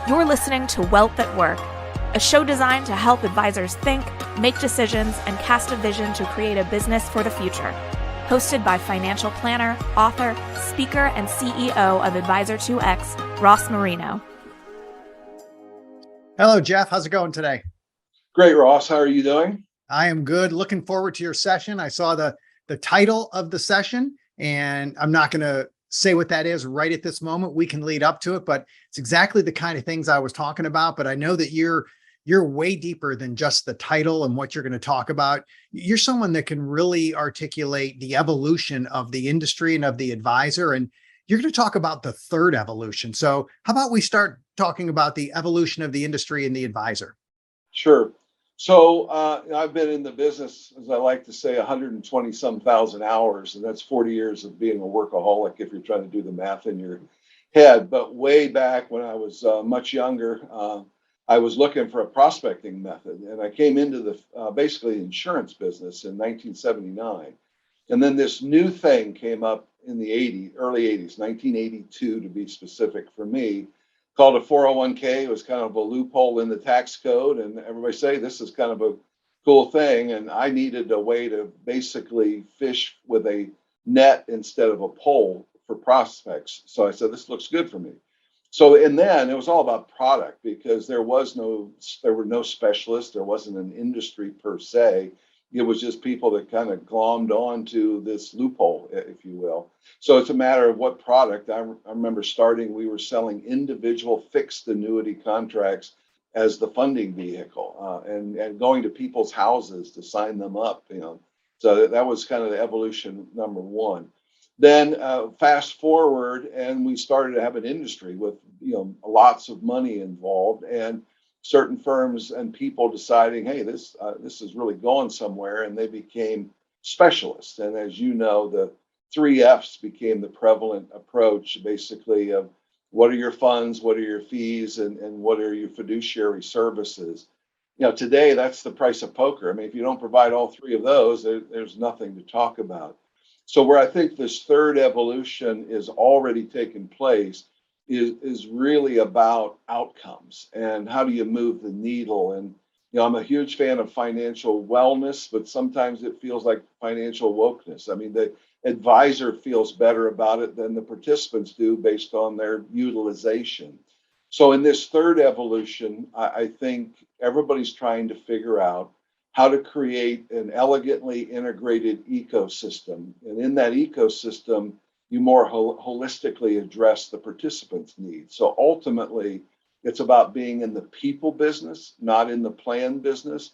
You're listening to Wealth at Work, a show designed to help advisors think, make decisions, and cast a vision to create a business for the future. Hosted by financial planner, author, speaker, and CEO of Advisor2X, Ross Marino. Hello, Jeff. How's it going today? Great, Ross. How are you doing? I am good. Looking forward to your session. I saw the title of the session, and I'm not going to say what that is right at this moment. We can lead up to it, but it's exactly the kind of things I was talking about. But I know that you're way deeper than just the title and what you're going to talk about. You're someone that can really articulate the evolution of the industry and of the advisor. And you're going to talk about the third evolution. So how about we start talking about the evolution of the industry and the advisor? Sure. So I've been in the business, as I like to say, 120 some thousand hours, and that's 40 years of being a workaholic if you're trying to do the math in your head. But way back when I was much younger, I was looking for a prospecting method, and I came into the basically insurance business in 1979. And then this new thing came up in the early 80s, 1982 to be specific for me, called a 401k. It was kind of a loophole in the tax code, and everybody say this is kind of a cool thing. And I needed a way to basically fish with a net instead of a pole for prospects. So I said, this looks good for me. So, and then it was all about product because there were no specialists. There wasn't an industry per se. It was just people that kind of glommed onto this loophole, if you will. So it's a matter of what product. I remember we were selling individual fixed annuity contracts as the funding vehicle, and going to people's houses to sign them up, So that was kind of the evolution number one. Then fast forward, and we started to have an industry with, lots of money involved, and certain firms and people deciding, hey, this is really going somewhere, and they became specialists. And as you know, the 3 F's became the prevalent approach, basically, of what are your funds, what are your fees, and what are your fiduciary services. Today, that's the price of poker. I mean, if you don't provide all 3 of those, there's nothing to talk about. So where I think this third evolution is already taking place is really about outcomes and how do you move the needle. And I'm a huge fan of financial wellness, but sometimes it feels like financial wokeness. I mean, the advisor feels better about it than the participants do based on their utilization. So in this third evolution, I think everybody's trying to figure out how to create an elegantly integrated ecosystem. And in that ecosystem, you more holistically address the participants' needs. So ultimately, it's about being in the people business, not in the plan business.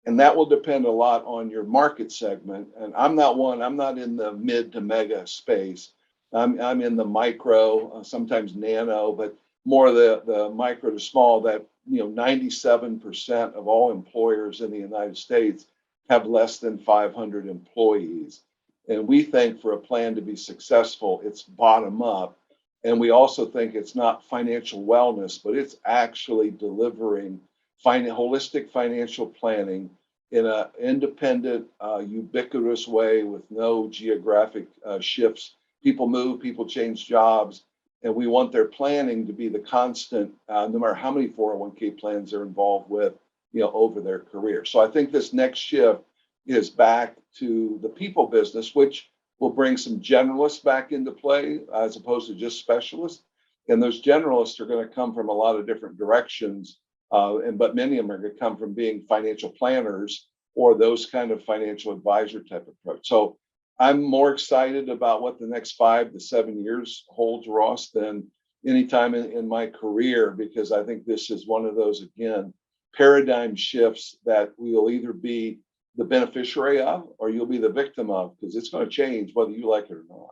And that will depend a lot on your market segment. And I'm not in the mid to mega space. I'm in the micro, sometimes nano, but more the micro to small, that 97% of all employers in the United States have less than 500 employees. And we think for a plan to be successful, it's bottom up. And we also think it's not financial wellness, but it's actually delivering holistic financial planning in an independent, ubiquitous way with no geographic shifts. People move, people change jobs, and we want their planning to be the constant, no matter how many 401k plans they're involved with, over their career. So I think this next shift is back to the people business, which will bring some generalists back into play as opposed to just specialists. And those generalists are going to come from a lot of different directions, but many of them are going to come from being financial planners or those kind of financial advisor type approach. So I'm more excited about what the next 5 to 7 years holds, Ross, than any time in my career, because I think this is one of those, again, paradigm shifts that we will either be the beneficiary of or you'll be the victim of, because it's going to change whether you like it or not.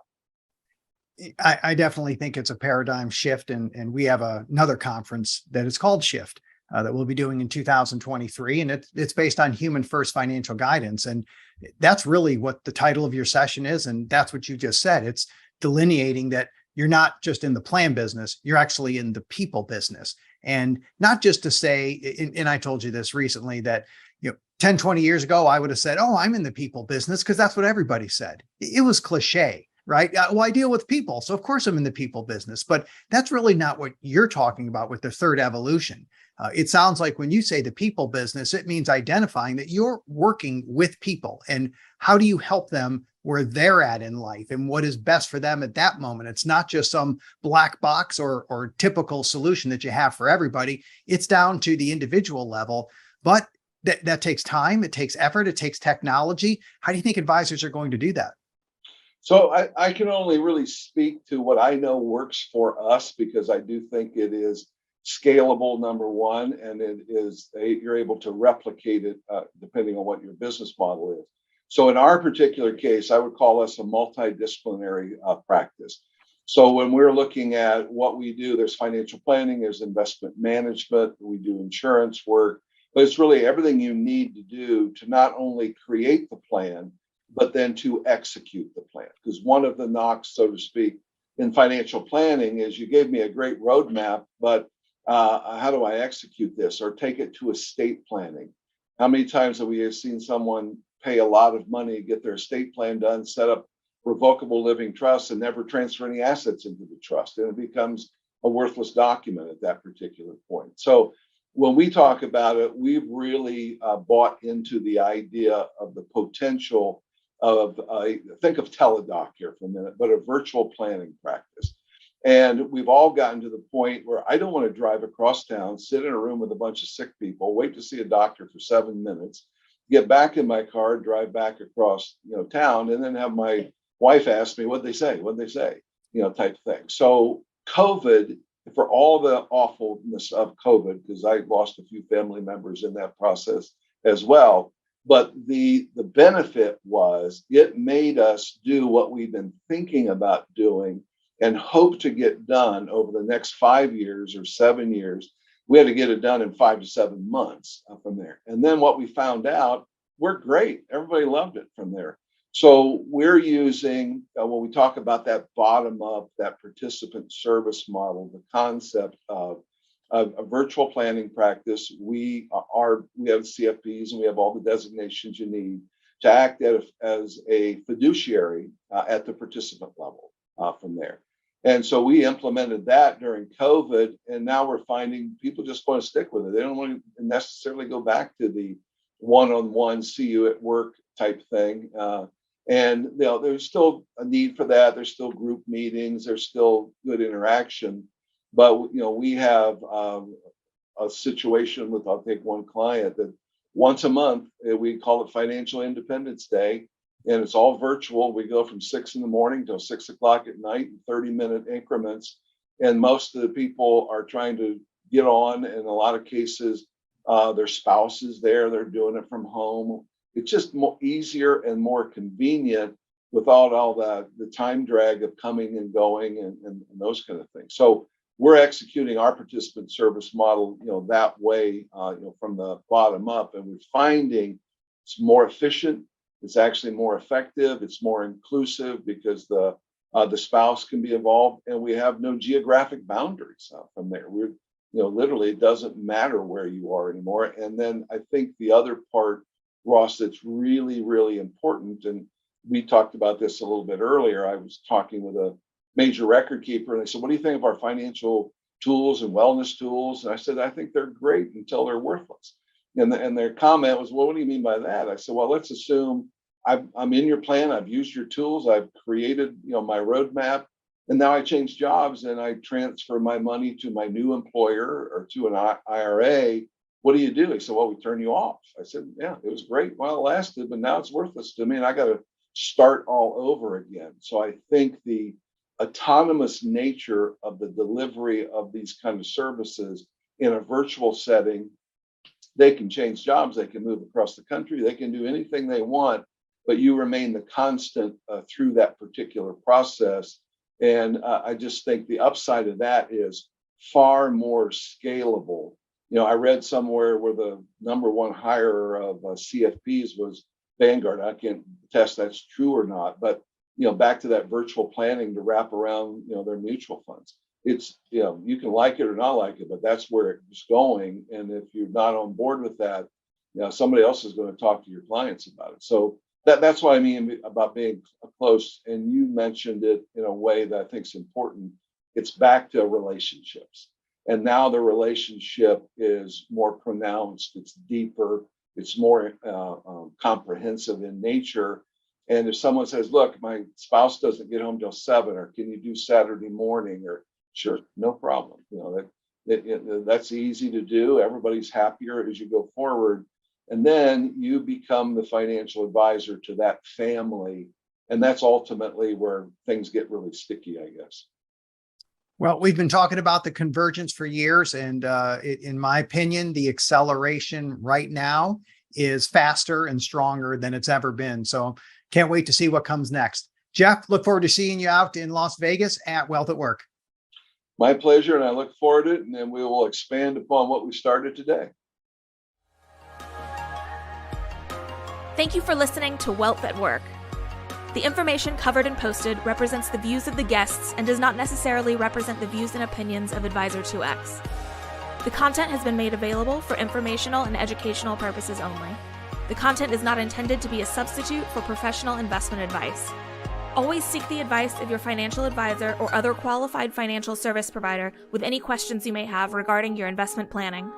I definitely think it's a paradigm shift. And we have another conference that is called Shift that we'll be doing in 2023. And it's based on human first financial guidance. And that's really what the title of your session is. And that's what you just said. It's delineating that you're not just in the plan business, you're actually in the people business. And not just to say, and I told you this recently, that 10, 20 years ago, I would have said, oh, I'm in the people business because that's what everybody said. It was cliche. right? Well, I deal with people, so of course I'm in the people business, but that's really not what you're talking about with the third evolution. It sounds like when you say the people business, it means identifying that you're working with people and how do you help them where they're at in life and what is best for them at that moment. It's not just some black box or typical solution that you have for everybody. It's down to the individual level, but that takes time, it takes effort, it takes technology. How do you think advisors are going to do that? So I can only really speak to what I know works for us because I do think it is scalable, number one, and you're able to replicate it depending on what your business model is. So in our particular case, I would call us a multidisciplinary practice. So when we're looking at what we do, there's financial planning, there's investment management, we do insurance work, but it's really everything you need to do to not only create the plan, but then to execute the plan. Because one of the knocks, so to speak, in financial planning is you gave me a great roadmap, but how do I execute this or take it to estate planning? How many times have we seen someone pay a lot of money to get their estate plan done, set up revocable living trusts, and never transfer any assets into the trust? And it becomes a worthless document at that particular point. So when we talk about it, we've really bought into the idea of the potential of think of Teladoc here for a minute, but a virtual planning practice. And we've all gotten to the point where I don't want to drive across town, sit in a room with a bunch of sick people, wait to see a doctor for 7 minutes, get back in my car, drive back across town, and then have my wife ask me what'd they say, type thing. So COVID, for all the awfulness of COVID, because I lost a few family members in that process as well. But the benefit was it made us do what we've been thinking about doing and hope to get done over the next 5 years or 7 years. We had to get it done in 5 to 7 months from there. And then what we found out, we're great. Everybody loved it from there. So we're using, when we talk about that bottom up, that participant service model, the concept of a virtual planning practice. We have CFPs and we have all the designations you need to act as a fiduciary at the participant level from there. And so we implemented that during COVID, and now we're finding people just want to stick with it. They don't want to necessarily go back to the one-on-one, see you at work type thing. And there's still a need for that. There's still group meetings. There's still good interaction. But we have a situation with, I'll take one client that once a month we call it Financial Independence Day, and it's all virtual. We go from 6 a.m. till 6 o'clock at night in 30-minute increments, and most of the people are trying to get on. In a lot of cases, their spouse is there. They're doing it from home. It's just easier and more convenient without all the time drag of coming and going and those kind of things. So we're executing our participant service model, that way, from the bottom up, and we're finding it's more efficient. It's actually more effective. It's more inclusive because the spouse can be involved, and we have no geographic boundaries from there. We're, literally, it doesn't matter where you are anymore. And then I think the other part, Ross, that's really, really important, and we talked about this a little bit earlier. I was talking with a major record keeper, and they said, "What do you think of our financial tools and wellness tools?" And I said, "I think they're great until they're worthless." And their comment was, "Well, what do you mean by that?" I said, "Well, let's assume I'm in your plan. I've used your tools. I've created, my roadmap, and now I change jobs and I transfer my money to my new employer or to an IRA. What do you do?" He said, "Well, we turn you off." I said, "Yeah, it was great while it lasted, but now it's worthless to me, and I got to start all over again." So I think the autonomous nature of the delivery of these kind of services in a virtual setting, they can change jobs, they can move across the country, they can do anything they want, but you remain the constant through that particular process. And I just think the upside of that is far more scalable. I read somewhere where the number one hirer of CFPs was Vanguard. I can't attest that's true or not, but back to that virtual planning to wrap around, their mutual funds. It's, you can like it or not like it, but that's where it's going. And if you're not on board with that, somebody else is going to talk to your clients about it. So That's what I mean about being close. And you mentioned it in a way that I think is important. It's back to relationships. And now the relationship is more pronounced, it's deeper, it's more comprehensive in nature. And if someone says, look, my spouse doesn't get home till 7, or can you do Saturday morning? Or sure, no problem. That's easy to do. Everybody's happier as you go forward. And then you become the financial advisor to that family. And that's ultimately where things get really sticky, I guess. Well, we've been talking about the convergence for years, and in my opinion, the acceleration right now is faster and stronger than it's ever been. So can't wait to see what comes next. Jeff, look forward to seeing you out in Las Vegas at Wealth at Work. My pleasure, and I look forward to it, and then we will expand upon what we started today. Thank you for listening to Wealth at Work. The information covered and posted represents the views of the guests and does not necessarily represent the views and opinions of Advisor 2X. The content has been made available for informational and educational purposes only. The content is not intended to be a substitute for professional investment advice. Always seek the advice of your financial advisor or other qualified financial service provider with any questions you may have regarding your investment planning.